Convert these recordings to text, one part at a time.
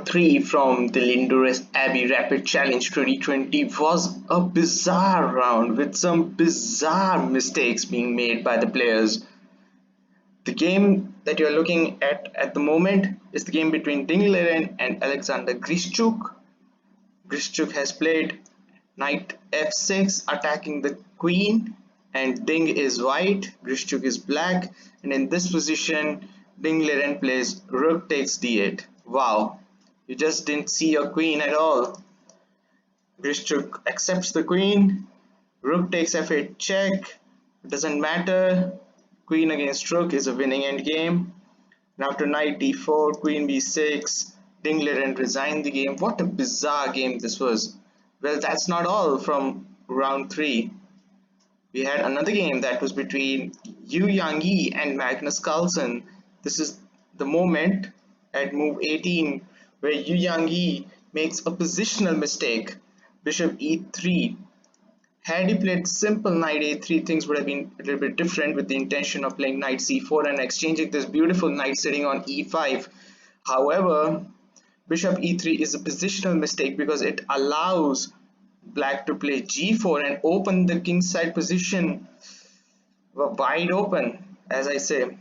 Round 3 from the Lindores Abbey Rapid Challenge 2020 was a bizarre round with some bizarre mistakes being made by the players. The game that you're looking at the moment is the game between Ding Liren and Alexander Grischuk. Grischuk has played knight f6 attacking the queen, and Ding is white, Grischuk is black, and in this position Ding Liren plays rook takes d8. Wow, you just didn't see your queen at all. Grischuk accepts the queen, rook takes f8 check, doesn't matter, queen against rook is a winning endgame. And after knight d4, queen b6, Ding Liren resigned the game. What a bizarre game this was. Well, that's not all from round 3. We had another game that was between Yu Yangyi and Magnus Carlsen. This is the moment at move 18 where Yu Yangyi makes a positional mistake. Bishop e3. Had he played simple knight a3, things would have been a little bit different with the intention of playing knight c4 and exchanging this beautiful knight sitting on e5. However, bishop e3 is a positional mistake because it allows black to play g4 and open the kingside position wide open, as I say.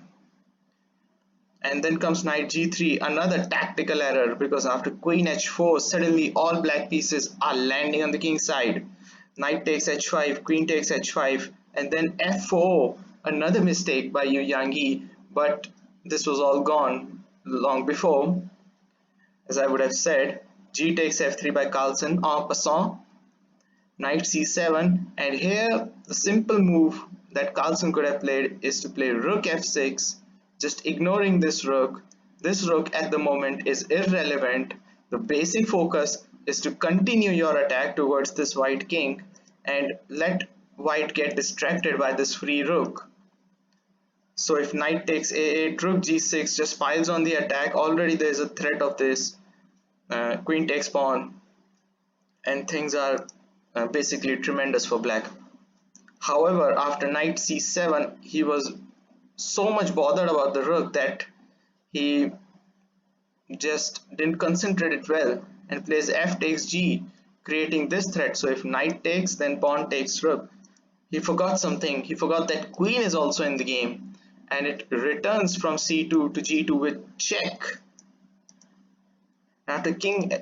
And then comes knight g3, another tactical error, because after queen h4 suddenly all black pieces are landing on the king side. Knight takes h5, queen takes h5, and then f4, another mistake by Yu Yangyi, but this was all gone long before. As I would have said, g takes f3 by Carlsen en passant, knight c7, and here the simple move that Carlsen could have played is to play rook f6, just ignoring this rook. This rook at the moment is irrelevant. The basic focus is to continue your attack towards this white king and let white get distracted by this free rook. So if knight takes a8, rook g6 just piles on the attack. Already there is a threat of this queen takes pawn, and things are basically tremendous for black. However, after knight c7, he was so much bothered about the rook that he just didn't concentrate it well and plays f takes g, creating this threat. So if knight takes, then pawn takes rook. He forgot something. He forgot that queen is also in the game, and it returns from c2 to g2 with check. After king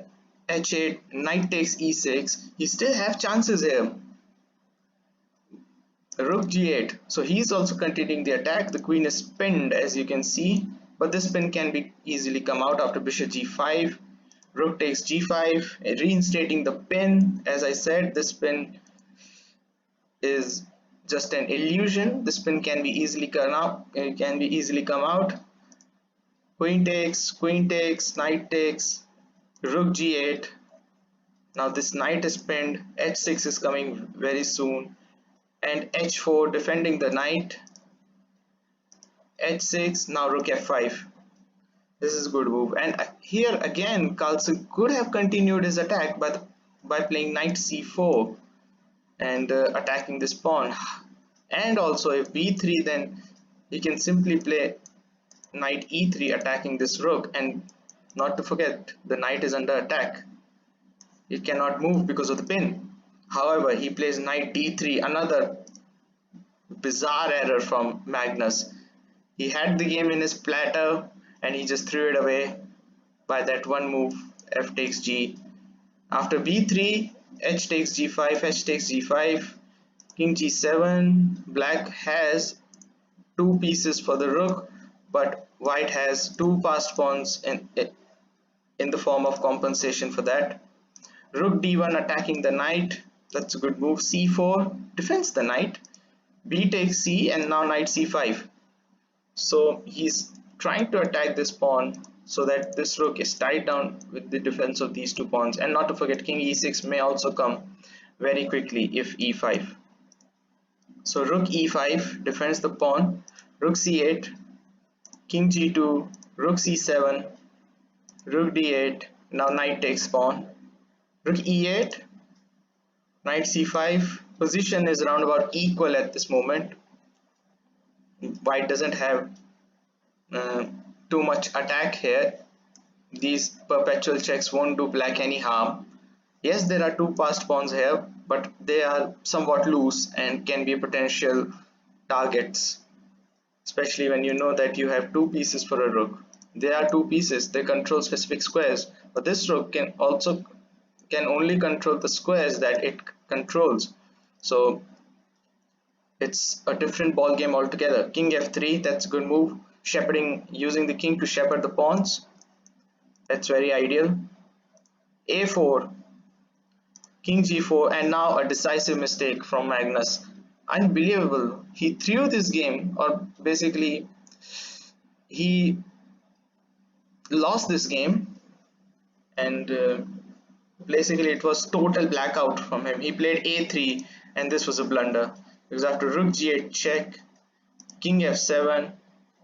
h8, knight takes e6, he still have chances here. Rook g8, so he's also continuing the attack. The queen is pinned, as you can see, but this pin can be easily come out after bishop g5. Rook takes g5, reinstating the pin. As I said, this pin is just an illusion. This pin can be easily come out. It can be easily come out. Queen takes, knight takes, rook g8. Now this knight is pinned. h6 is coming very soon, and h4 defending the knight. h6, now rook f5. This is a good move, and here again Carlsen could have continued his attack by playing knight c4 and attacking this pawn. And also if b3, then he can simply play knight e3 attacking this rook, and not to forget the knight is under attack. It cannot move because of the pin. However, he plays knight d3, another bizarre error from Magnus. He had the game in his platter and he just threw it away by that one move, f takes g. After b3, h takes g5, h takes g5, king g7. Black has two pieces for the rook, but white has two passed pawns in the form of compensation for that. Rook d1 attacking the knight. That's a good move. c4 defends the knight. B takes c, and now knight c5. So he's trying to attack this pawn so that this rook is tied down with the defense of these two pawns. And not to forget, king e6 may also come very quickly if e5. So rook e5 defends the pawn. Rook c8, king g2, rook c7, rook d8. Now knight takes pawn. Rook e8, knight c5. Position is around about equal at this moment. White doesn't have too much attack here. These perpetual checks won't do black any harm. Yes, there are two passed pawns here, but they are somewhat loose and can be potential targets, especially when you know that you have two pieces for a rook. They are two pieces, they control specific squares, but this rook can only control the squares that it controls. So it's a different ball game altogether. King f3, that's a good move. Shepherding, using the king to shepherd the pawns, that's very ideal. a4, king g4, and now a decisive mistake from Magnus. Unbelievable. He threw this game, or basically he lost this game, and basically it was total blackout from him. He played a3, and this was a blunder because after rook g8 check, king f7,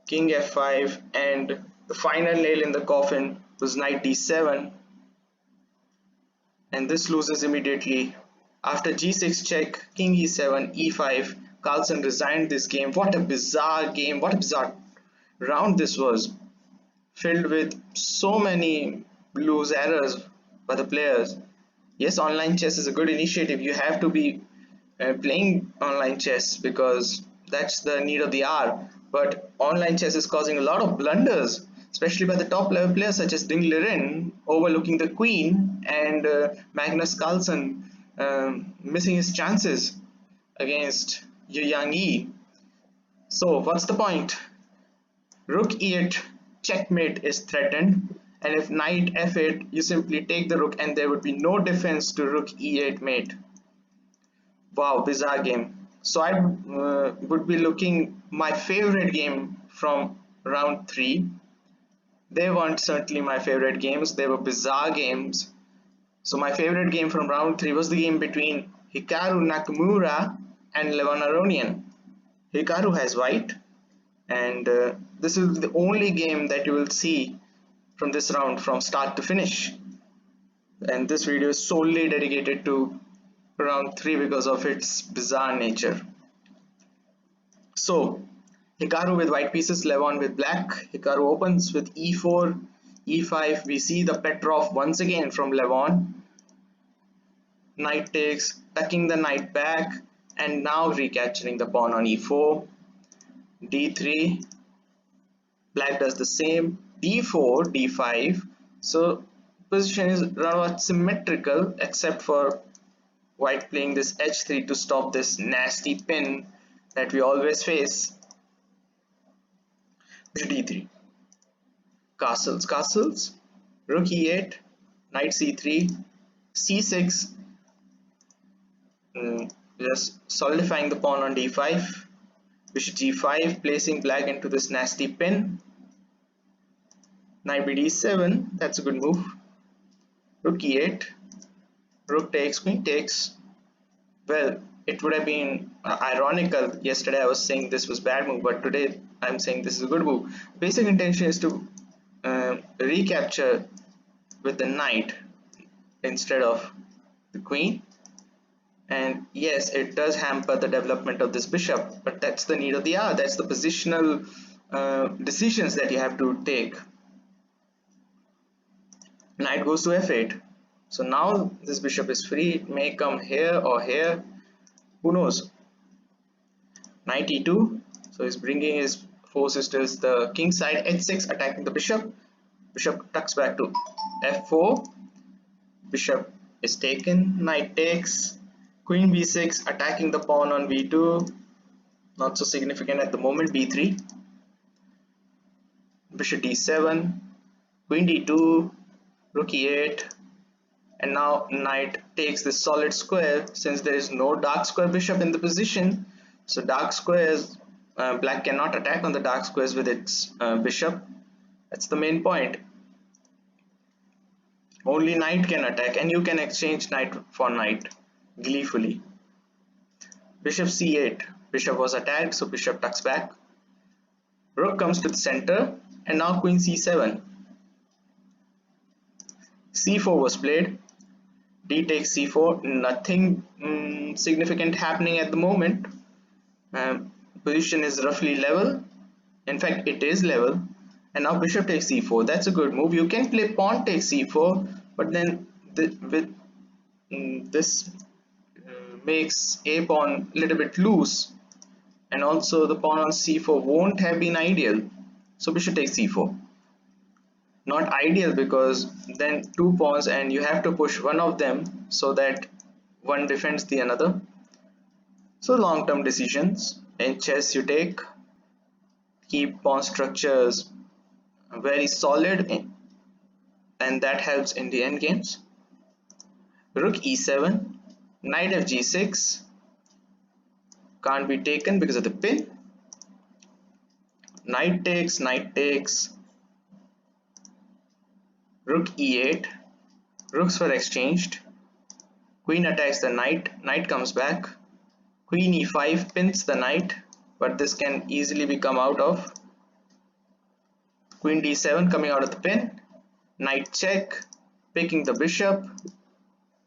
king f5, and the final nail in the coffin was knight d7, and this loses immediately. After g6 check, king e7, e5, Carlsen resigned this game. What a bizarre game, what a bizarre round this was, filled with so many loose errors by the players. Yes, online chess is a good initiative. You have to be playing online chess because that's the need of the hour. But online chess is causing a lot of blunders, especially by the top level players such as Ding Liren overlooking the queen, and Magnus Carlsen missing his chances against Yu Yang Yi. So what's the point? Rook e8 checkmate is threatened, and if knight f8, you simply take the rook and there would be no defense to rook e8 mate. Wow, bizarre game. So I would be looking my favorite game from round 3. They weren't certainly my favorite games, they were bizarre games. So my favorite game from round 3 was the game between Hikaru Nakamura and Levon Aronian. Hikaru has white, and this is the only game that you will see from this round from start to finish. And this video is solely dedicated to round 3 because of its bizarre nature. So Hikaru with white pieces, Levon with black. Hikaru opens with e4, e5. We see the Petrov once again from Levon. Knight takes, tucking the knight back, and now recapturing the pawn on e4. d3. Black does the same. d4, d5. So position is rather symmetrical except for white playing this h3 to stop this nasty pin that we always face. d3, castles, rook e8, knight c3, c6, just solidifying the pawn on d5, bishop g5, placing black into this nasty pin, knight bd7, that's a good move, rook e8, rook takes, queen takes. Well, it would have been ironical. Yesterday I was saying this was bad move, but today I'm saying this is a good move. Basic intention is to recapture with the knight instead of the queen, and yes, it does hamper the development of this bishop, but that's the need of the hour. That's the positional decisions that you have to take. Knight goes to f8. So now this bishop is free. It may come here or here, who knows. Knight e2, so he's bringing his forces to the king side. h6, attacking the bishop. Bishop tucks back to f4. Bishop is taken. Knight takes. Queen b6, attacking the pawn on b2. Not so significant at the moment. b3. Bishop d7. Queen d2. Rook e8. And now knight takes this solid square since there is no dark square bishop in the position. So dark squares, black cannot attack on the dark squares with its bishop. That's the main point. Only knight can attack, and you can exchange knight for knight gleefully. Bishop c8. Bishop was attacked, so bishop tucks back. Rook comes to the center, and now queen c7. c4 was played. D takes c4. Nothing significant happening at the moment. Position is roughly level. In fact, it is level. And now bishop takes c4. That's a good move. You can play pawn takes c4, but then this makes a pawn a little bit loose, and also the pawn on c4 won't have been ideal. So bishop takes c4. Not ideal because then two pawns and you have to push one of them so that one defends the another. So long-term decisions in chess you take, keep pawn structures very solid, and that helps in the end games. Rook e7, knight fg6 can't be taken because of the pin. Knight takes, rook e8, rooks were exchanged, queen attacks the knight, knight comes back, queen e5 pins the knight, but this can easily be come out of. Queen d7 coming out of the pin, knight check, picking the bishop,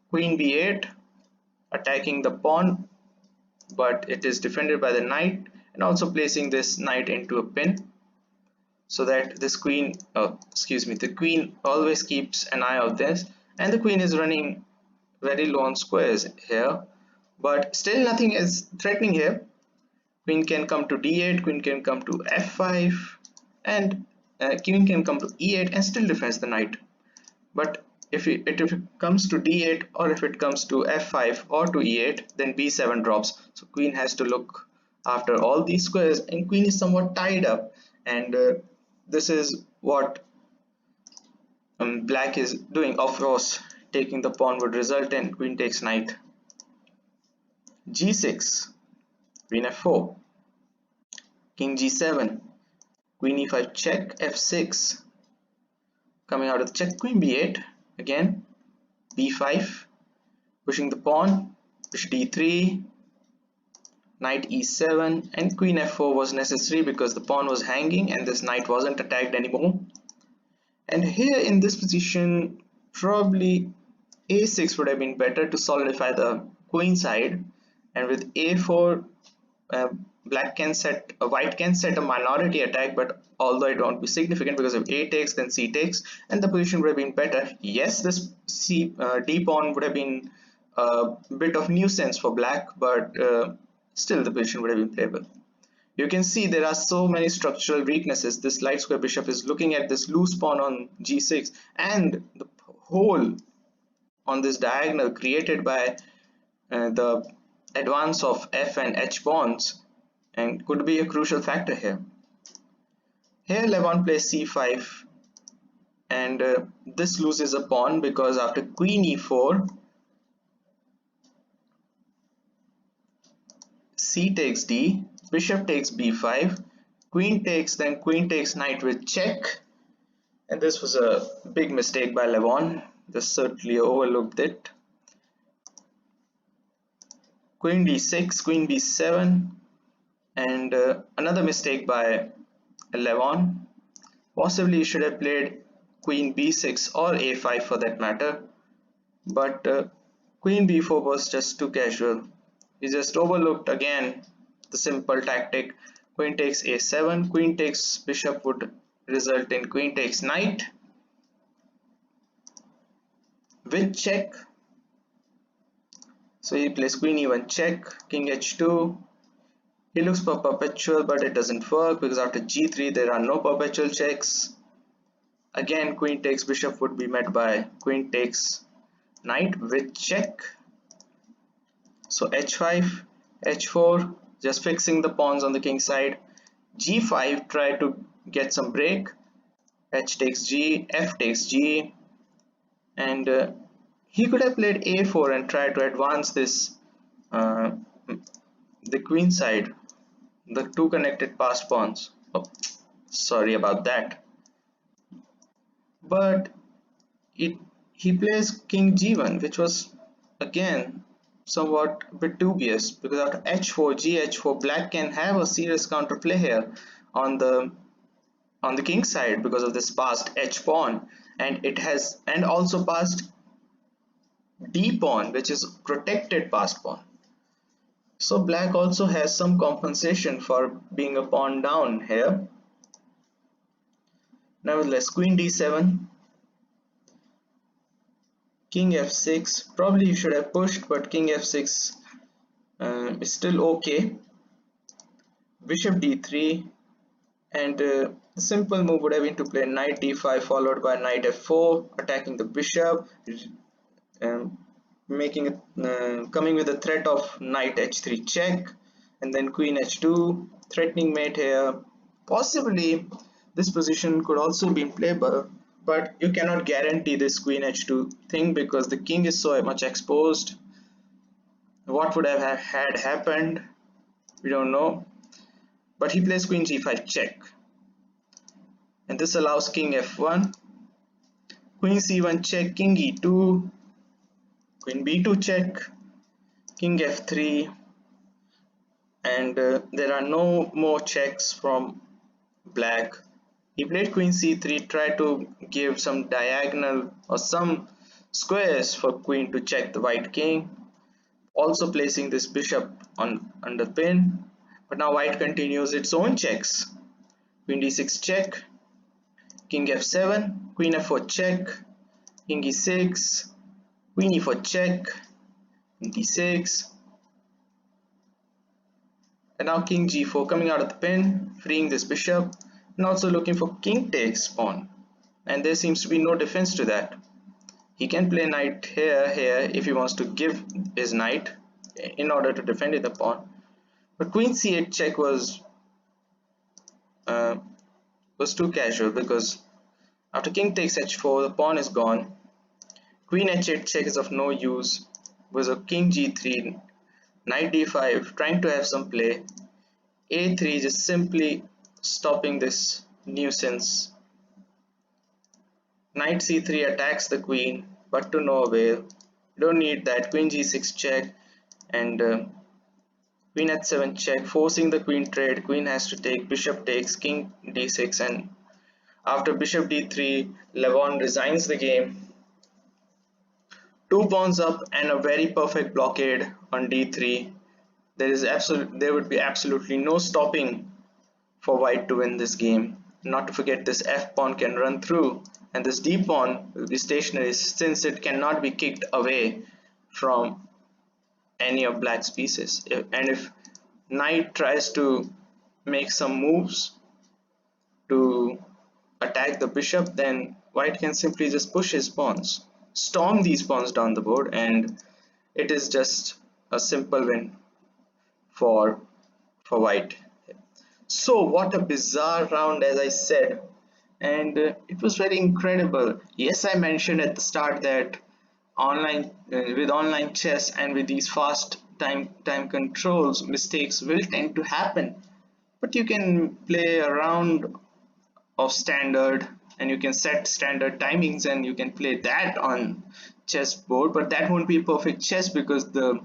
queen b8, attacking the pawn, but it is defended by the knight, and also placing this knight into a pin so that this queen, the queen always keeps an eye of this, and the queen is running very low on squares here, but still nothing is threatening here. Queen can come to d8, queen can come to f5, and queen can come to e8 and still defends the knight. But if it comes to d8 or if it comes to f5 or to e8, then b7 drops. So queen has to look after all these squares, and queen is somewhat tied up, and this is what black is doing. Of course, taking the pawn would result in queen takes knight. g6, queen f4, king g7, queen e5 check, f6, coming out of the check, queen b8, again b5, pushing the pawn, bishop d3, knight e7, and queen f4 was necessary because the pawn was hanging and this knight wasn't attacked anymore. And here in this position, probably a6 would have been better to solidify the queen side, and with a4 white can set a minority attack, but although it won't be significant because if a takes then c takes, and the position would have been better. Yes, this d pawn would have been a bit of nuisance for black, but still the position would have been playable. You can see there are so many structural weaknesses. This light square bishop is looking at this loose pawn on g6, and the hole on this diagonal created by the advance of f and h pawns, and could be a crucial factor here. Here Levon plays c5, and this loses a pawn because after queen e4, c takes d, bishop takes b5, queen takes, then queen takes knight with check, and this was a big mistake by Levon. This certainly overlooked it. Queen d6, queen b7, and another mistake by Levon. Possibly he should have played queen b6 or a5 for that matter, but queen b4 was just too casual. He just overlooked again the simple tactic. Queen takes a7, queen takes bishop would result in queen takes knight with check. So he plays queen e1 check, king h2. He looks for perpetual, but it doesn't work because after g3 there are no perpetual checks. Again, queen takes bishop would be met by queen takes knight with check. So h5, h4, just fixing the pawns on the king side. g5, try to get some break. H takes g, f takes g, and he could have played a4 and tried to advance this the queen side, the two connected passed pawns. Oh, sorry about that. But he plays king g1, which was again somewhat a bit dubious because after h4, gh4, black can have a serious counterplay here on the king side because of this passed h pawn, and it has, and also passed d pawn, which is protected passed pawn. So black also has some compensation for being a pawn down here. Nevertheless, queen d7, king f6. Probably you should have pushed, but king f6 is still okay. Bishop d3, and the simple move would have been to play knight d5 followed by knight f4, attacking the bishop, um, making it coming with a threat of knight h3 check, and then queen h2, threatening mate here. Possibly this position could also be playable, but you cannot guarantee this queen h2 thing because the king is so much exposed. What would have had happened, we don't know. But he plays queen g5 check, and this allows king f1, queen c1 check, king e2, queen b2 check, king f3, and there are no more checks from black. He played queen c3, tried to give some diagonal or some squares for queen to check the white king, also placing this bishop on under pin. But now white continues its own checks. Queen d6 check, king f7, queen f4 check, king e6, queen e4 check, king d6, and now king g4 coming out of the pin, freeing this bishop, and also looking for king takes pawn. And there seems to be no defense to that. He can play knight here if he wants to give his knight in order to defend the pawn. But queen c8 check was too casual, because after king takes h4 the pawn is gone. Queen h8 check is of no use, was a king g3, knight d5 trying to have some play, a3 just simply stopping this nuisance. Knight c3 attacks the queen, but to no avail. You don't need that. Queen g6 check, and queen h7 check, forcing the queen trade. Queen has to take, bishop takes, king d6, and after bishop d3, Levon resigns the game. 2 pawns up and a very perfect blockade on d3. There would be absolutely no stopping for white to win this game. Not to forget, this f pawn can run through, and this d pawn will be stationary since it cannot be kicked away from any of black's pieces. And if knight tries to make some moves to attack the bishop, then white can simply just push his pawns, storm these pawns down the board, and it is just a simple win for white. So what a bizarre round, as I said, and it was very incredible. Yes, I mentioned at the start that with online chess and with these fast time controls, mistakes will tend to happen, but you can play a round of standard, and you can set standard timings, and you can play that on chessboard. But that won't be perfect chess, because the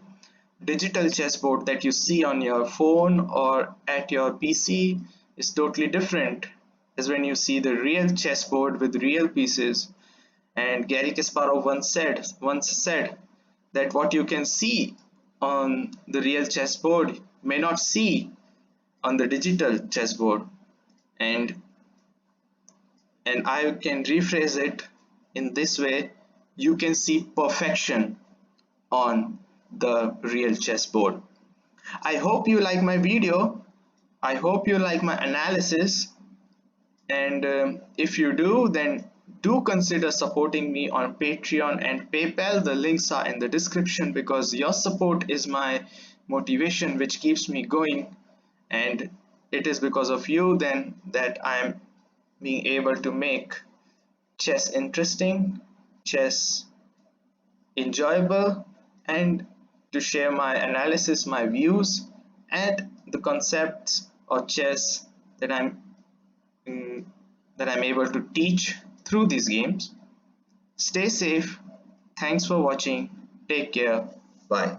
digital chessboard that you see on your phone or at your PC is totally different as when you see the real chessboard with real pieces. And Gary Kasparov once said that what you can see on the real chessboard may not see on the digital chessboard. And I can rephrase it in this way: you can see perfection on the real chessboard. I hope you like my video. I hope you like my analysis, and if you do, then do consider supporting me on Patreon and PayPal. The links are in the description, because your support is my motivation which keeps me going, and it is because of you then that I am being able to make chess interesting, chess enjoyable, and to share my analysis, my views, and the concepts of chess that I'm able to teach through these games. Stay safe. Thanks for watching. Take care. Bye.